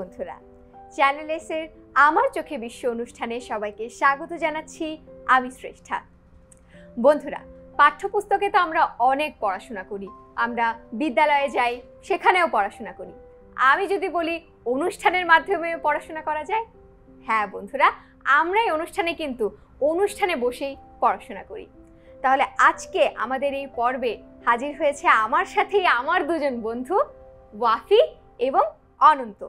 বন্ধুরা, চ্যানেল এসের আমার চোখে বিশ্ব অনুষ্ঠানে সবাইকে স্বাগত জানাচ্ছি। আমি শ্রেষ্ঠা। বন্ধুরা, পাঠ্যপুস্তকে তো আমরা অনেক পড়াশোনা করি, আমরা বিদ্যালয়ে যাই, সেখানেও পড়াশোনা করি। আমি যদি বলি অনুষ্ঠানের মাধ্যমে পড়াশোনা করা যায়, হ্যাঁ বন্ধুরা, আমরা এই অনুষ্ঠানে বসেই পড়াশোনা করি। তাহলে আজকে আমাদের এই পর্বে হাজির হয়েছে আমার সাথেই আমার দুজন বন্ধু, ওয়াফি এবং অনন্ত।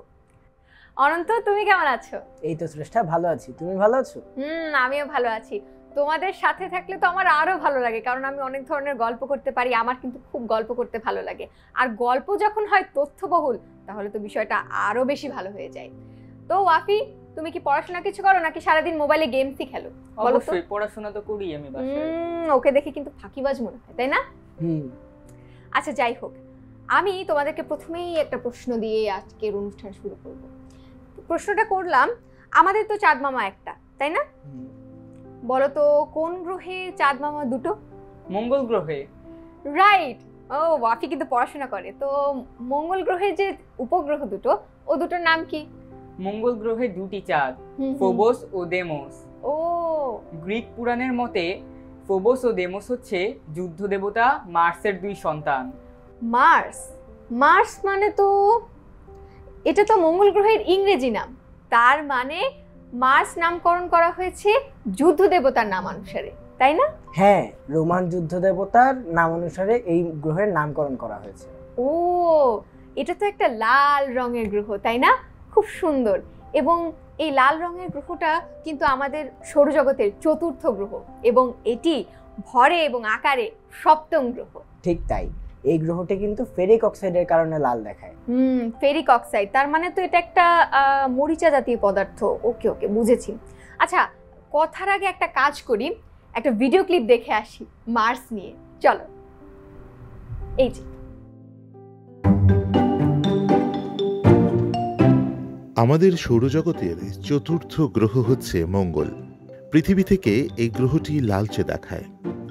অনন্ত, তুমি কেমন আছো? এই তো শ্রেষ্ঠা, ভালো আছি। তুমি ভালো আছো? আমিও ভালো আছি। তোমাদের সাথে থাকলে তো আমার আরো ভালো লাগে, কারণ আমি অনেক ধরনের গল্প করতে পারি। আমার কিন্তু খুব গল্প করতে ভালো লাগে, আর গল্প যখন হয় তথ্যবহুল, তাহলে তো বিষয়টা আরো বেশি ভালো হয়ে যায়। তো ওয়াফি, তুমি কি পড়াশোনা কিছু করো নাকি সারাদিন মোবাইলে গেমসই খেলো? অবশ্যই পড়াশোনা তো করি আমি বাসায়। ওকে দেখে কিন্তু ফাঁকিবাজ মনে হয়, তাই না? আচ্ছা, যাই হোক, আমি তোমাদেরকে প্রথমেই একটা প্রশ্ন দিয়ে আজকের অনুষ্ঠান শুরু করব। প্রশ্নটা করলাম, আমাদের তো চাঁদ মামা একটা, তাই না? বলো তো, কোন গ্রহে চাঁদ মামা দুটো? মঙ্গল গ্রহে। রাইট। ও, ওয়াফি কিন্তু পড়াশোনা করে। তো মঙ্গল গ্রহের যে উপগ্রহ দুটো, ও দুটোর নাম কি? মঙ্গল গ্রহে দুটি চাঁদ, ফোবস ও দেমোস। ও, গ্রিক পুরাণের মতে ফোবস ও দেমোস হচ্ছে যুদ্ধ দেবতা মার্সের দুই সন্তান। মার্স মানে তো এটা তো মঙ্গল গ্রহের ইংরেজি নাম, তার মানে মার্স নামকরণ করা হয়েছে যুদ্ধ দেবতার নাম অনুসারে, তাই না? হ্যাঁ, রোমান যুদ্ধ দেবতার নাম অনুসারে এই গ্রহের নামকরণ করা হয়েছে। ও, এটা তো একটা লাল রঙের গ্রহ, তাই না? খুব সুন্দর। এবং এই লাল রঙের গ্রহটা কিন্তু আমাদের সৌরজগতের চতুর্থ গ্রহ, এবং এটি ভরে এবং আকারে সপ্তম গ্রহ। ঠিক তাই, এই গ্রহটি কিন্তু ফেরিক অক্সাইডের কারণে লাল দেখায়। ফেরিক অক্সাইড, তার মানে তো এটা একটা মরিচা জাতীয় পদার্থ। ওকে ওকে, বুঝেছি। আচ্ছা, কথার আগে একটা কাজ করি, একটা ভিডিও ক্লিপ দেখে আসি মার্স নিয়ে। চলো। এই যে, আমাদের সৌরজগতের চতুর্থ গ্রহ হচ্ছে মঙ্গল। পৃথিবী থেকে এই গ্রহটি লালচে দেখায়,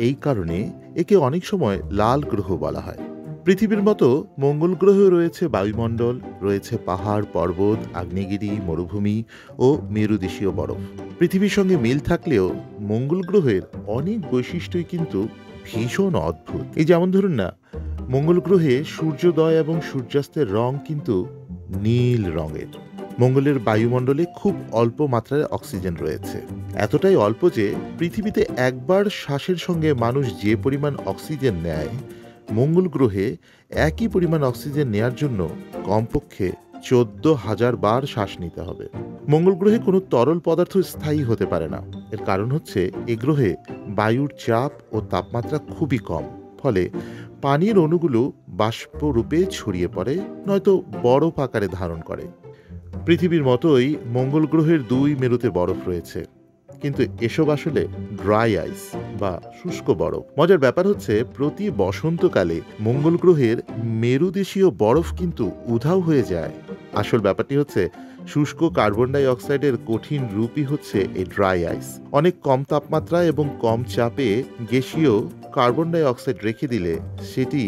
এই কারণে একে অনেক সময় লাল গ্রহ বলা হয়। পৃথিবীর মতো মঙ্গল গ্রহে রয়েছে বায়ুমণ্ডল, রয়েছে পাহাড় পর্বত, আগ্নেয়গিরি, মরুভূমি ও মেরুদেশীয় বরফ। পৃথিবীর সঙ্গে মিল থাকলেও মঙ্গল গ্রহের অনেক বৈশিষ্ট্যই কিন্তু ভীষণ অদ্ভুত। এই যেমন ধরুন না, মঙ্গল গ্রহে সূর্যোদয় এবং সূর্যাস্তের রং কিন্তু নীল রঙের। মঙ্গলের বায়ুমণ্ডলে খুব অল্প মাত্রায় অক্সিজেন রয়েছে, এতটাই অল্প যে পৃথিবীতে একবার শ্বাসের সঙ্গে মানুষ যে পরিমাণ অক্সিজেন নেয়, মঙ্গল গ্রহে একই পরিমাণ অক্সিজেন নেয়ার জন্য কমপক্ষে 14,000 বার শ্বাস নিতে হবে। মঙ্গল গ্রহে কোনো তরল পদার্থ স্থায়ী হতে পারে না। এর কারণ হচ্ছে এ গ্রহে বায়ুর চাপ ও তাপমাত্রা খুবই কম, ফলে পানির অণুগুলো বাষ্প রূপে ছড়িয়ে পড়ে, নয়তো বরফ আকারে ধারণ করে। পৃথিবীর মতোই মঙ্গল গ্রহের 2 মেরুতে বরফ রয়েছে, কিন্তু এসব আসলে ড্রাই আইস বা শুষ্ক বরফ। মজার ব্যাপার হচ্ছে, প্রতি বসন্তকালে মঙ্গল গ্রহের মেরুদেশীয় বরফ কিন্তু উধাও হয়ে যায়। আসল ব্যাপারটি হচ্ছে, শুষ্ক কার্বন ডাই অক্সাইডের কঠিন রূপই হচ্ছে এই ড্রাই আইস। অনেক কম তাপমাত্রা এবং কম চাপে গ্যাসীয় কার্বন ডাই অক্সাইড রেখে দিলে সেটি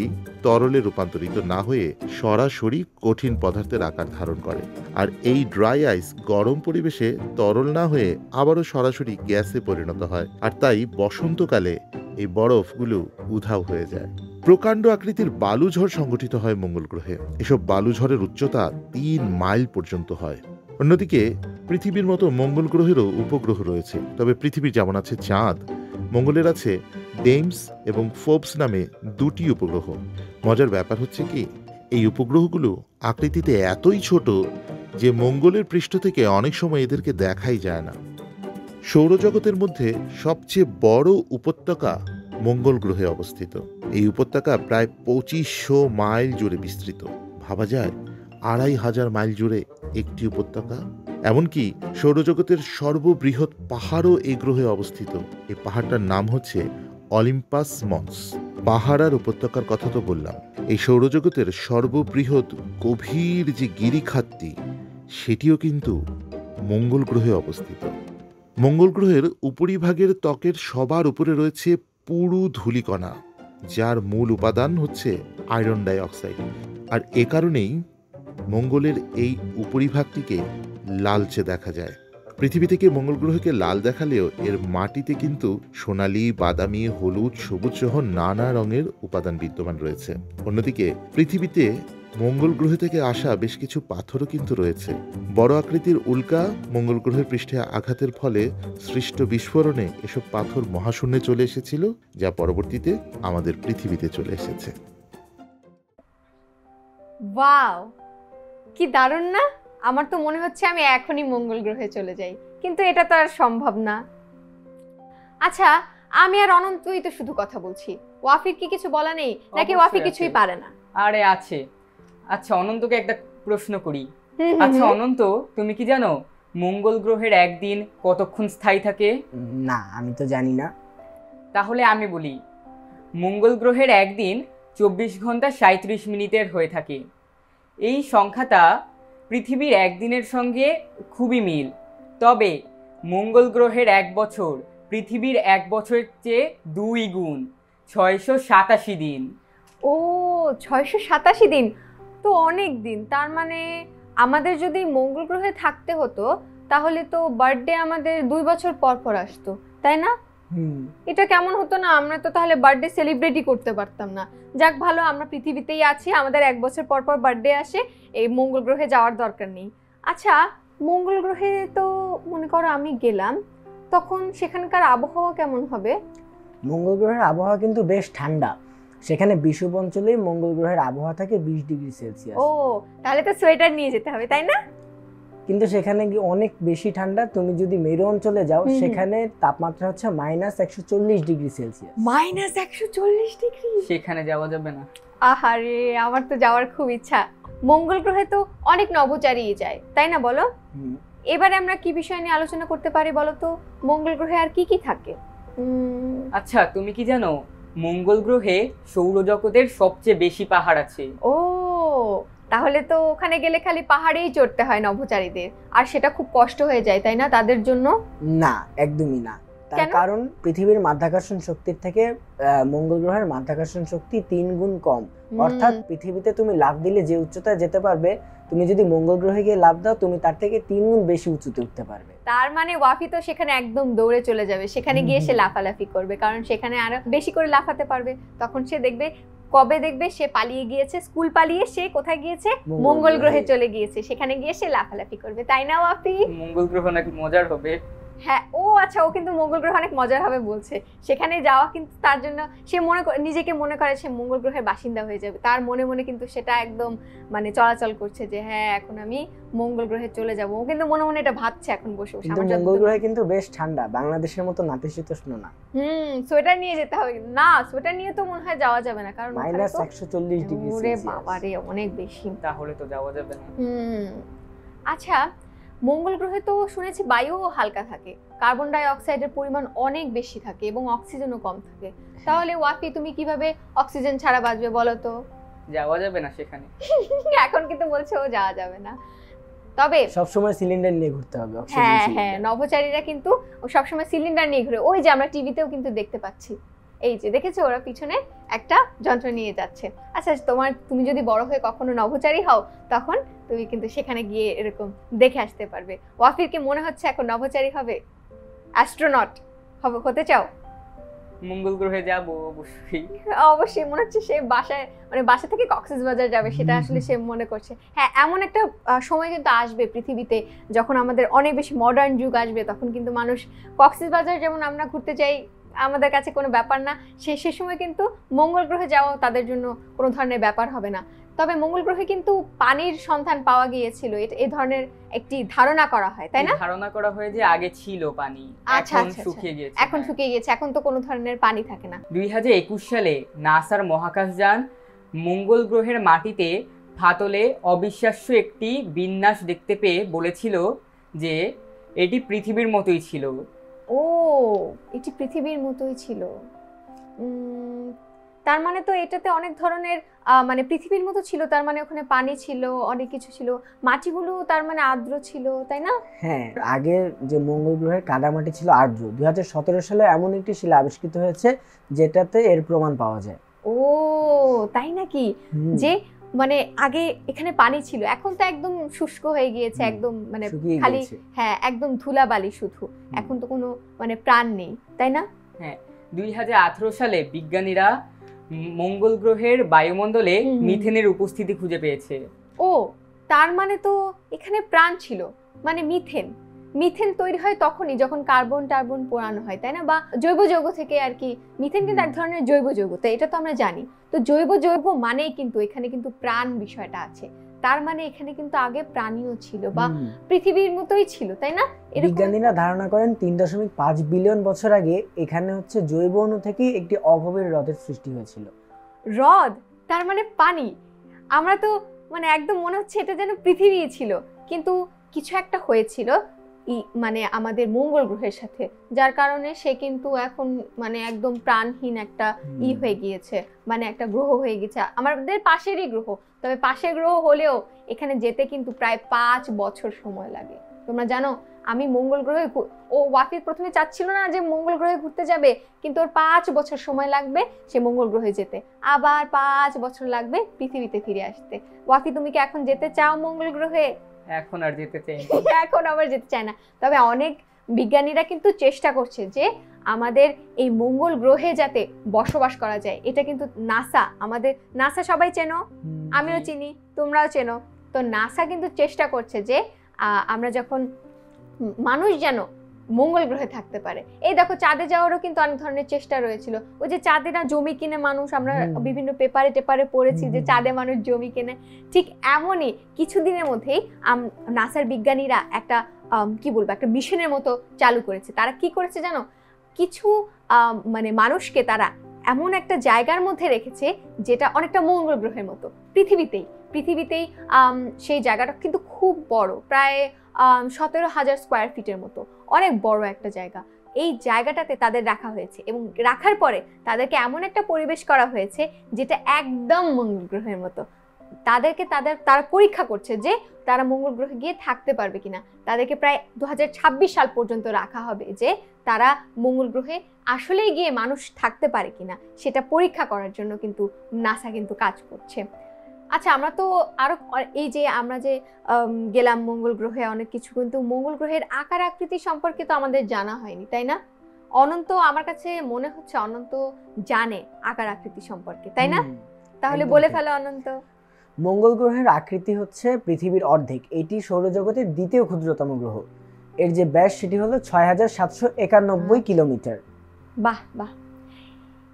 তরলে রূপান্তরিত না হয়ে সরাসরি কঠিন পদার্থের আকার ধারণ করে। আর এই ড্রাই আইস গরম পরিবেশে তরল না হয়ে আবারও সরাসরি গ্যাসে পরিণত হয়, আর তাই বসন্তকালে এই বরফগুলো উধাও হয়ে যায়। প্রকাণ্ড আকৃতির বালুঝড় সংঘটিত হয় মঙ্গল গ্রহে। এসব বালুঝড়ের উচ্চতা 3 মাইল পর্যন্ত হয়। অন্যদিকে পৃথিবীর মতো মঙ্গল গ্রহেরও উপগ্রহ রয়েছে, তবে পৃথিবীর যেমন আছে চাঁদ, মঙ্গলের আছে ডেমস এবং ফোবস নামে 2টি উপগ্রহ। মজার ব্যাপার হচ্ছে কি, এই উপগ্রহগুলো আকৃতিতে এতই ছোট যে মঙ্গলের পৃষ্ঠ থেকে অনেক সময় এদেরকে দেখাই যায় না। সৌরজগতের মধ্যে সবচেয়ে বড় উপত্যকা মঙ্গল গ্রহে অবস্থিত। এই উপত্যকা প্রায় 2500 মাইল জুড়ে বিস্তৃত। ভাবা যায়, 2500 মাইল জুড়ে একটি উপত্যকা। এমনকি সৌরজগতের সর্ববৃহৎ পাহাড়ও এই গ্রহে অবস্থিত। এই পাহাড়টার নাম হচ্ছে অলিম্পাস মন্স। পাহাড় আর উপত্যকার কথা তো বললাম, এই সৌরজগতের সর্ববৃহৎ গভীর যে গিরিখাতটি, সেটিও কিন্তু মঙ্গল গ্রহে অবস্থিত। মঙ্গল গ্রহের উপরিভাগের ত্বকের সবার উপরে রয়েছে পুরু ধূলিকণা, যার মূল উপাদান হচ্ছে আয়রন ডাই অক্সাইড। আর এ কারণেই মঙ্গলের এই উপরিভাগটিকে লালচে দেখা যায়। পৃথিবী থেকে মঙ্গল গ্রহকে লাল দেখালেও এর মাটিতে কিন্তু সোনালি, বাদামি, হলুদ, সবুজ সহ নানা রঙের উপাদান বিদ্যমান রয়েছে। অন্যদিকে পৃথিবীতে মঙ্গল গ্রহ থেকে আসা বেশ কিছু পাথরও কিন্তু রয়েছে। বড় আকৃতির উল্কা মঙ্গল গ্রহের পৃষ্ঠে আঘাতের ফলে সৃষ্ট বিস্ফোরণে এসব পাথর মহাশূন্যে চলে এসেছিল, যা পরবর্তীতে আমাদের পৃথিবীতে চলে এসেছে। ওয়াও, কি দারুণ না! আমার তো মনে হচ্ছে আমি এখনই মঙ্গল গ্রহে চলে যাই, কিন্তু এটা তো আর সম্ভব না। আচ্ছা, আমি আর অনন্তই তো শুধু কথা বলছি, ওয়াফির কি কিছু বলা নেই নাকি ওয়াফি কিছুই পারে না? আরে আছে। আচ্ছা, অনন্তকে একটা প্রশ্ন করি। আচ্ছা অনন্ত, তুমি কি জানো মঙ্গল গ্রহের একদিন কতক্ষণ স্থায়ী থাকে? না, আমি তো জানি না। তাহলে আমি বলি, মঙ্গল গ্রহের একদিন 24 ঘন্টা 37 মিনিটের হয়ে থাকে। এই সংখ্যাটা পৃথিবীর একদিনের সঙ্গে খুবই মিল। তবে মঙ্গল গ্রহের এক বছর পৃথিবীর এক বছরের চেয়ে 2 গুণ, 687 দিন। ও, 687 দিন তো অনেক দিন। তার মানে আমাদের যদি মঙ্গল গ্রহে থাকতে হতো তাহলে তো বার্থডে আমাদের 2 বছর পর পর আসতো, তাই না? এটা কেমন হতো না? আমরা তো তাহলে বার্থডে সেলিব্রেটই করতে পারতাম না। যাক ভালো, আমরা পৃথিবীতেই আছি, আমাদের 1 বছর পর পর বার্থডে আসে, এই মঙ্গল গ্রহে যাওয়ার দরকার নেই। আচ্ছা, মঙ্গল গ্রহে তো মনে করো আমি গেলাম, তখন সেখানকার আবহাওয়া কেমন হবে? মঙ্গল গ্রহের আবহাওয়া কিন্তু বেশ ঠান্ডা। সেখানে বিষুব অঞ্চলে মঙ্গল গ্রহের আবহাওয়া থাকে 20 ডিগ্রি সেলসিয়াস। ও, তাহলে তো সোয়েটার নিয়ে যেতে হবে, তাই না? কিন্তু সেখানে গিয়ে অনেক বেশি ঠান্ডা। তুমি যদি মেরু অঞ্চলে যাও সেখানে তাপমাত্রা হচ্ছে -140 ডিগ্রি সেলসিয়াস। -140 ডিগ্রি? সেখানে যাওয়া যাবে না। আহারে, আমার তো যাওয়ার খুব ইচ্ছা। মঙ্গল গ্রহে তো অনেক নভোচারী যায়, তাই না বলো? এবারে আমরা কি বিষয় নিয়ে আলোচনা করতে পারি বলো তো? মঙ্গল গ্রহে আর কি কি থাকে? আচ্ছা, তুমি কি জানো মঙ্গল গ্রহে সৌরজগতের সবচেয়ে বেশি পাহাড় আছে? ও, তাহলে তো ওখানে গেলে খালি পাহাড়েই চড়তে হয় নভোচারীদের, আর সেটা খুব কষ্ট হয়ে যায়, তাই না তাদের জন্য? না, একদমই না। তার কারণ পৃথিবীর মাধ্যাকর্ষণ শক্তির থেকে মঙ্গল গ্রহের মাধ্যাকর্ষণ শক্তি 3 গুণ কম। অর্থাৎ পৃথিবীতে তুমি লাফ দিলে যে উচ্চতায় যেতে পারবে, তুমি যদি মঙ্গল গ্রহে গিয়ে লাফ দাও তুমি তার থেকে 3 গুণ বেশি উঁচুতে উঠতে পারবে। তার মানে ওয়াফি তো সেখানে একদম দৌড়ে চলে যাবে, সেখানে গিয়ে সে লাফালাফি করবে, কারণ সেখানে আরো বেশি করে লাফাতে পারবে। তখন সে দেখবে, কবে দেখবে সে পালিয়ে গিয়েছে, স্কুল পালিয়ে সে কোথায় গিয়েছে? মঙ্গল গ্রহে চলে গিয়েছে, সেখানে গিয়ে সে লাফালাফি করবে, তাই না ওয়াফি? মঙ্গল গ্রহ নাকি মজার হবে। হ্যাঁ, ও আচ্ছা, ও কিন্তু মঙ্গল গ্রহ অনেক মজার হবে বলছে। সেখানে যাওয়া কিন্তু তার জন্য, সে নিজেকে মনে করে সে মঙ্গল গ্রহের বাসিন্দা হয়ে যাবে। তার মনে মনে কিন্তু সেটা একদম মানে চলাচল করছে যে হ্যাঁ, এখন আমি মঙ্গল গ্রহে চলে যাব। ও কিন্তু মনে মনে এটা ভাবছে এখন বসে বসে। কিন্তু মঙ্গল গ্রহে কিন্তু বেশ ঠান্ডা, বাংলাদেশের মতো নাতিশীতোষ্ণ না। সোয়েটার নিয়ে যেতে হবে না? সোয়েটার নিয়ে তো মনে হয় যাওয়া যাবে না, কারণ -140 ডিগ্রি ওরে বাবা রে, অনেক বেশি। তাহলে তো যাওয়া যাবে না। আচ্ছা, মঙ্গল গ্রহে তো শুনেছি বায়ুও হালকা থাকে, কার্বন ডাই অক্সাইডের পরিমাণ অনেক বেশি থাকে এবং অক্সিজেনও কম থাকে। তাহলে ওয়াফি তুমি কিভাবে অক্সিজেন ছাড়া বাঁচবে বলো তো? যাওয়া যাবে না সেখানে। এখন কিন্তু বলছে ও যাওয়া যাবে না, তবে সবসময় সিলিন্ডার নিয়ে ঘুরতে হবে। হ্যাঁ, নভোচারীরা কিন্তু সবসময় সিলিন্ডার নিয়ে ঘুরে। ওই যে আমরা টিভিতেও কিন্তু দেখতে পাচ্ছি, এই যে দেখেছো ওরা পিছনে একটা যন্ত্র নিয়ে যাচ্ছে। আচ্ছা, তুমি যদি বড় হয়ে কখনো নভোচারী হও, তখন তুমি কিন্তু সেখানে গিয়ে এরকম দেখে আসতে পারবে। ওয়াফির কি মনে হচ্ছে এখন নভোচারী হবে, অ্যাস্ট্রোনট হতে চাও? মঙ্গল গ্রহে যাব অবশ্যই মনে হচ্ছে সে বাসা থেকে কক্সবাজার যাবে, সেটা আসলে সে মনে করছে। হ্যাঁ, এমন একটা সময় কিন্তু আসবে পৃথিবীতে যখন আমাদের অনেক বেশি মডার্ন যুগ আসবে, তখন কিন্তু মানুষ কক্সবাজার যেমন আমরা ঘুরতে যাই, আমাদের কাছে কোনো ব্যাপার না, সে সময় কিন্তু মঙ্গল গ্রহে যাওয়া তাদের জন্য কোনো ধরনের ব্যাপার হবে না। তবে মঙ্গল গ্রহে কিন্তু পানির সন্ধান পাওয়া গিয়েছিল, এই ধরনের একটি ধারণা করা হয়, তাই না? ধারণা করা হয় যে আগে ছিল পানি, এখন শুকিয়ে গিয়েছে। এখন শুকিয়ে গেছে, এখন তো কোনো ধরনের পানি থাকে না। 2021 সালে নাসার মহাকাশযান মঙ্গল গ্রহের মাটিতে ফাটলে অবিশ্বাস্য একটি বিন্যাস দেখতে পেয়ে বলেছিল যে এটি পৃথিবীর মতোই ছিল। ও, এটি পৃথিবীর মতোই ছিল। তার মানে তো এটাতে অনেক ধরনের মানে পৃথিবীর মতো ছিল, তার মানে ওখানে পানি ছিল, অনেক কিছু ছিল, মাটিগুলো তার মানে আর্দ্র ছিল, তাই না? হ্যাঁ, আগের যে মঙ্গল গ্রহের কাদামাটি ছিল আর্দ্র। 2017 সালে এমন একটি শিলা আবিষ্কৃত হয়েছে যেটাতে এর প্রমাণ পাওয়া যায়। ও, তাই নাকি? যে মানে আগে এখানে পানি ছিল, এখন তো একদম শুষ্ক হয়ে গিয়েছে, একদম মানে শুকিয়ে খালি গিয়েছে। হ্যাঁ একদম ধুলাবালি শুধু, এখন তো কোনো মানে প্রাণ নেই, তাই না? হ্যাঁ, 2018 সালে বিজ্ঞানীরা মঙ্গল গ্রহের বায়ুমণ্ডলে মিথেনের উপস্থিতি খুঁজে পেয়েছে। ও, তার মানে তো এখানে প্রাণ ছিল, মানে মিথেন মিথেন তৈরি হয় তখনই যখন কার্বন টার্বন পোড়ানো হয়, তাই না? বা জৈব যৌগ থেকে আর কি। মিথেন কিন্তু এক ধরনের জৈব যৌগ, তো এটা তো আমরা জানি। তো জৈব যৌগ মানেই কিন্তু এখানে কিন্তু প্রাণ বিষয়টা আছে, তার মানে এখানে কিন্তু আগে প্রাণীও ছিল বা পৃথিবীর মতোই ছিল, তাই না? বিজ্ঞানীরা ধারণা করেন 3.5 বিলিয়ন বছর আগে এখানে হচ্ছে জৈব অণু থেকে একটি অগভীর হ্রদের সৃষ্টি হয়েছিল। হ্রদ, তার মানে পানি। আমরা তো মানে একদম মনে হচ্ছে এটা যেন পৃথিবী ছিল, কিন্তু কিছু একটা হয়েছিল মানে আমাদের মঙ্গল গ্রহের সাথে, যার কারণে সে কিন্তু এখন মানে একদম প্রাণহীন একটা হয়ে গিয়েছে, মানে একটা গ্রহ হয়ে গেছে, আমাদের পাশেরই গ্রহ। তবে পাশের গ্রহ হলেও এখানে যেতে কিন্তু প্রায় 5 বছর সময় লাগে। তোমরা জানো, আমি মঙ্গল গ্রহে, ও ওয়াফি প্রথমে চাচ্ছিল না যে মঙ্গল গ্রহে ঘুরতে যাবে, কিন্তু ওর 5 বছর সময় লাগবে সে মঙ্গল গ্রহে যেতে, আবার 5 বছর লাগবে পৃথিবীতে ফিরে আসতে। ওয়াফি, তুমি কি এখন যেতে চাও মঙ্গল গ্রহে? এখন আর যেতে চাই না। এখন আবার যেতে চায় না। তবে অনেক বিজ্ঞানীরা কিন্তু চেষ্টা করছে যে আমাদের এই মঙ্গল গ্রহে যাতে বসবাস করা যায়। এটা কিন্তু নাসা, আমাদের নাসা সবাই চেনো, আমিও চিনি, তোমরাও চেনো। তো নাসা কিন্তু চেষ্টা করছে যে আমরা যখন মানুষ যেন মঙ্গল গ্রহে থাকতে পারে। এই দেখো, চাঁদে যাওয়ারও কিন্তু অনেক ধরনের চেষ্টা রয়েছিল। ওই যে চাঁদে না জমি কিনে মানুষ, আমরা বিভিন্ন পেপারে টেপারে পড়েছি যে চাঁদে মানুষ জমি কেনে। ঠিক এমনই কিছুদিনের মধ্যেই নাসার বিজ্ঞানীরা একটা কি বলবো, একটা মিশনের মতো চালু করেছে। তারা কি করেছে জানো? কিছু মানে মানুষকে তারা এমন একটা জায়গার মধ্যে রেখেছে যেটা অনেকটা মঙ্গল গ্রহের মতো, পৃথিবীতেই সেই জায়গাটা কিন্তু খুব বড়, প্রায় 17,000 স্কোয়ার ফিটের মতো, অনেক বড় একটা জায়গা। এই জায়গাটাতে তাদের রাখা হয়েছে এবং রাখার পরে তাদেরকে এমন একটা পরিবেশ করা হয়েছে যেটা একদম মঙ্গল গ্রহের মতো। তারা পরীক্ষা করছে যে তারা মঙ্গল গ্রহে গিয়ে থাকতে পারবে কিনা। তাদেরকে প্রায় 2026 সাল পর্যন্ত রাখা হবে যে তারা মঙ্গল গ্রহে আসলেই গিয়ে মানুষ থাকতে পারে কিনা, সেটা পরীক্ষা করার জন্য কিন্তু নাসা কিন্তু কাজ করছে। আচ্ছা, আমরা তো আরো এই যে আমরা যে গেলাম মঙ্গল গ্রহে, অনেক কিছু, কিন্তু মঙ্গল গ্রহের আকার আকৃতি সম্পর্কে তো আমাদের জানা হয়নি, তাই না? অনন্ত, আমার কাছে মনে হচ্ছে অনন্ত জানে আকার আকৃতি সম্পর্কে, তাই না? তাহলে বলে ফেলো অনন্ত। মঙ্গল গ্রহের আকৃতি হচ্ছে পৃথিবীর অর্ধেক। এটি সৌরজগতের দ্বিতীয় ক্ষুদ্রতম গ্রহ। এর যে ব্যাস সেটি হলো 6,791 কিলোমিটার। বাহ বাহ।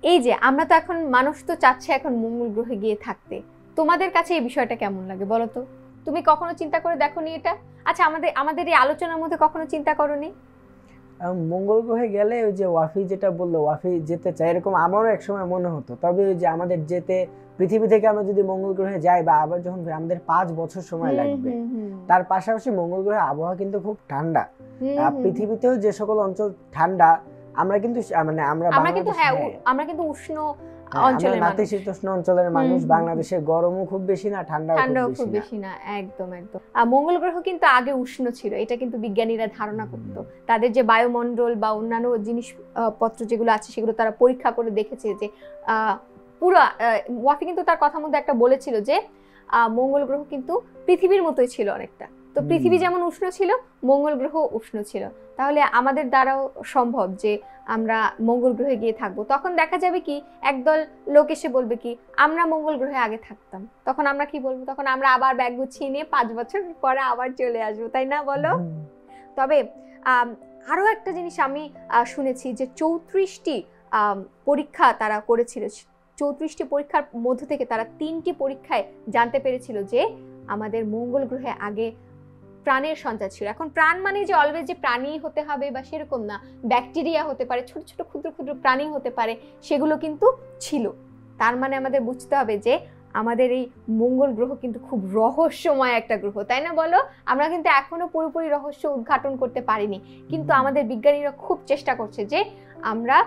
এই যে আমরা তো এখন, মানুষ তো চাচ্ছে এখন মঙ্গল গ্রহে গিয়ে থাকতে। তোমাদের কাছে এই বিষয়টা কেমন লাগে বলো তো? তুমি কখনো চিন্তা করে দেখোনি এটা? আচ্ছা, আমাদের এই আলোচনার মধ্যে কখনো চিন্তা করোনি? মঙ্গল গ্রহে গেলে ওই যে ওয়াফি যেটা বললো, ওয়াফি যেতে চায়, এরকম আমারও একসময় মনে হতো। তবে ওই যে আমাদের যেতে, পৃথিবী থেকে আমরা যদি মঙ্গল গ্রহে যাই বা আবার যখন আমাদের 5 বছর সময় লাগবে। তার পাশাপাশি মঙ্গল গ্রহের আবহাওয়া কিন্তু খুব ঠান্ডা। পৃথিবীতেও যে সকল অঞ্চল ঠান্ডা, আমরা কিন্তু মানে আমরা কিন্তু উষ্ণ অঞ্চলের মানুষ, নাতিশীতোষ্ণ অঞ্চলের মানুষ। বাংলাদেশে গরমও খুব বেশি না, ঠান্ডাও খুব বেশি না। একদম একদম। মঙ্গল গ্রহ কিন্তু আগে উষ্ণ ছিল, এটা কিন্তু বিজ্ঞানীরা ধারণা করত। তাদের যে বায়ুমণ্ডল বা অন্যান্য জিনিসপত্র যেগুলো আছে সেগুলো তারা পরীক্ষা করে দেখেছে যে পুরো ওয়াফি কিন্তু তার কথার মধ্যে একটা বলেছিল যে মঙ্গল গ্রহ কিন্তু পৃথিবীর মতোই ছিল অনেকটা। তো পৃথিবী যেমন উষ্ণ ছিল, মঙ্গল গ্রহ উষ্ণ ছিল। তাহলে আমাদের দ্বারাও সম্ভব যে আমরা মঙ্গল গ্রহে গিয়ে থাকবো। তখন দেখা যাবে কি, একদল লোক এসে বলবে কি আমরা মঙ্গল গ্রহে আগে থাকতাম, তখন আমরা কি বলবো? তখন আমরা আবার ব্যাগ গুছিয়ে নিয়ে 5 বছর পরে আবার চলে আসবো, তাই না বলো? তবে আরো একটা জিনিস আমি শুনেছি যে 34টি পরীক্ষা তারা করেছিল। 34টি পরীক্ষার মধ্য থেকে তারা 3টি পরীক্ষায় জানতে পেরেছিল যে আমাদের মঙ্গল গ্রহে আগে প্রাণের সঞ্চার ছিল। এখন প্রাণ মানে যে অলওয়েজ যে প্রাণী হতে হবে বা সেরকম না, ব্যাকটেরিয়া হতে পারে, ছোট ছোট ক্ষুদ্র ক্ষুদ্র প্রাণী হতে পারে, সেগুলো কিন্তু ছিল। তার মানে আমাদের বুঝতে হবে যে আমাদের এই মঙ্গল গ্রহ কিন্তু খুব রহস্যময় একটা গ্রহ, তাই না বলো? আমরা কিন্তু এখনো পুরোপুরি রহস্য উদ্ঘাটন করতে পারিনি, কিন্তু আমাদের বিজ্ঞানীরা খুব চেষ্টা করছে যে আমরা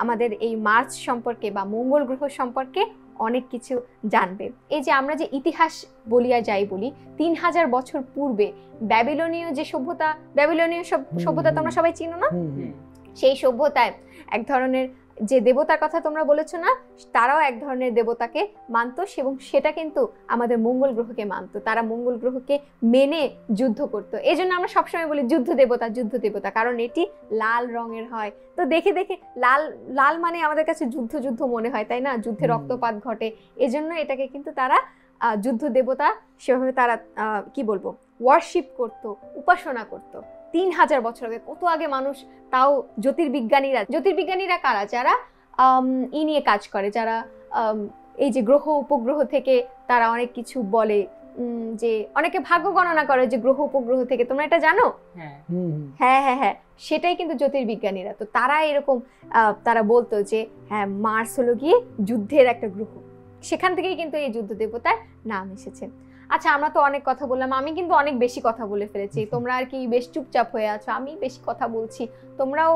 আমাদের এই মার্স সম্পর্কে বা মঙ্গল গ্রহ সম্পর্কে অনেক কিছু জানবে। এই যে আমরা যে ইতিহাস বলিয়া যাই বলি, 3000 বছর পূর্বে ব্যাবিলনীয় যে সভ্যতা, ব্যাবিলনীয় সভ্যতা তোমরা সবাই চিনো না? সেই সভ্যতায় এক ধরনের যে দেবতার কথা তোমরা বলেছো না, তারাও এক ধরনের দেবতাকে মানত এবং সেটা কিন্তু আমাদের মঙ্গল গ্রহকে মানত। তারা মঙ্গল গ্রহকে মেনে যুদ্ধ করতো। এই জন্য আমরা সবসময় বলি যুদ্ধ দেবতা, কারণ এটি লাল রঙের হয়। তো দেখে দেখে লাল লাল মানে আমাদের কাছে যুদ্ধ যুদ্ধ মনে হয়, তাই না? যুদ্ধে রক্তপাত ঘটে, এজন্য এটাকে কিন্তু তারা যুদ্ধ দেবতা সেভাবে তারা কি বলবো ওয়ার্শিপ করতো, উপাসনা করতো 3000 বছর আগে। কত আগে মানুষ, তাও জ্যোতির্বিজ্ঞানীরা কারা? যারা নিয়ে কাজ করে, যারা এই যে গ্রহ উপগ্রহ থেকে তারা অনেক কিছু বলে, যে অনেকে ভাগ্য গণনা করে যে গ্রহ উপগ্রহ থেকে, তোমরা এটা জানো? হ্যাঁ, সেটাই কিন্তু জ্যোতির্বিজ্ঞানীরা। তো তারা এরকম তারা বলতো যে হ্যাঁ, মার্স হলো গিয়ে যুদ্ধের একটা গ্রহ, সেখান থেকেই কিন্তু এই যুদ্ধ দেবতার নাম এসেছে। আচ্ছা, আমরা তো অনেক কথা বললাম, আমি কিন্তু অনেক বেশি কথা বলে ফেলেছি। তোমরা আর কি বেশ চুপচাপ হয়ে আছো, আমি বেশি কথা বলছি। তোমরাও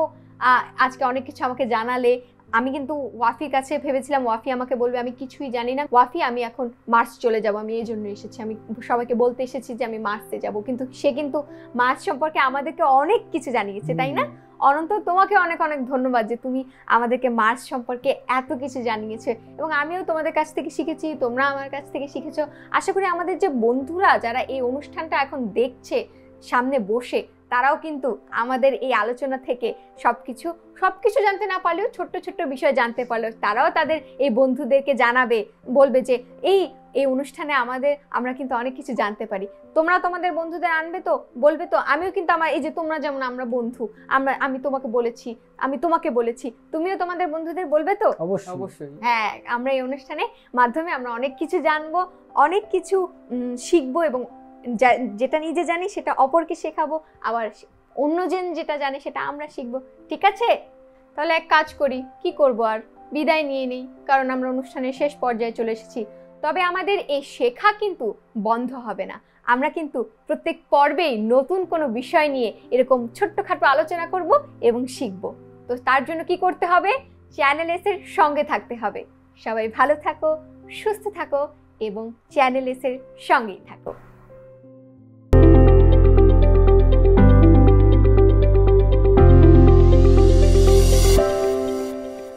আজকে অনেক কিছু আমাকে জানালে। আমি কিন্তু ওয়াফির কাছে ভেবেছিলাম ওয়াফি আমাকে বলবে আমি কিছুই জানি না। ওয়াফি, আমি এখন মার্স চলে যাব, আমি এই জন্য এসেছি, আমি সবাইকে বলতে এসেছি যে আমি মার্সে যাব। কিন্তু সে কিন্তু মার্স সম্পর্কে আমাদেরকে অনেক কিছু জানিয়েছে, তাই না? অনন্ত, তোমাকে অনেক অনেক ধন্যবাদ যে তুমি আমাদেরকে মার্স সম্পর্কে এত কিছু জানিয়েছো, এবং আমিও তোমাদের কাছ থেকে শিখেছি, তোমরা আমার কাছ থেকে শিখেছো। আশা করি আমাদের যে বন্ধুরা যারা এই অনুষ্ঠানটা এখন দেখছে সামনে বসে, তারাও কিন্তু আমাদের এই আলোচনা থেকে সবকিছু জানতে না পারলেও ছোট্ট ছোট্ট বিষয় জানতে পারলেও তারাও তাদের এই বন্ধুদেরকে জানাবে, বলবে যে এই অনুষ্ঠানে আমরা কিন্তু অনেক কিছু জানতে পারি। তোমরা তোমাদের বন্ধুদের আনবে তো, বলবে তো। আমিও কিন্তু আমার এই যে তোমরা যেমন আমরা বন্ধু, আমি তোমাকে বলেছি, আমি তোমাকে বলেছি, তুমিও তোমাদের বন্ধুদের বলবে তো? অবশ্যই। হ্যাঁ, আমরা এই অনুষ্ঠানের মাধ্যমে আমরা অনেক কিছু জানবো, অনেক কিছু শিখবো, এবং যেটা নিজে জানি সেটা অপরকে শেখাবো, আবার অন্যজন যেটা জানে সেটা আমরা শিখবো। ঠিক আছে, তাহলে এক কাজ করি, কি করব আর, বিদায় নিয়ে নেই, কারণ আমরা অনুষ্ঠানের শেষ পর্যায়ে চলে এসেছি। তবে আমাদের এই শেখা কিন্তু বন্ধ হবে না। আমরা কিন্তু প্রত্যেক পর্বেই নতুন কোনো বিষয় নিয়ে এরকম ছোট্টখাটো আলোচনা করব এবং শিখব। তো তার জন্য কি করতে হবে? চ্যানেল এস এর সঙ্গে থাকতে হবে। সবাই ভালো থাকো, সুস্থ থাকো এবং চ্যানেল এস এর সঙ্গেই থাকো।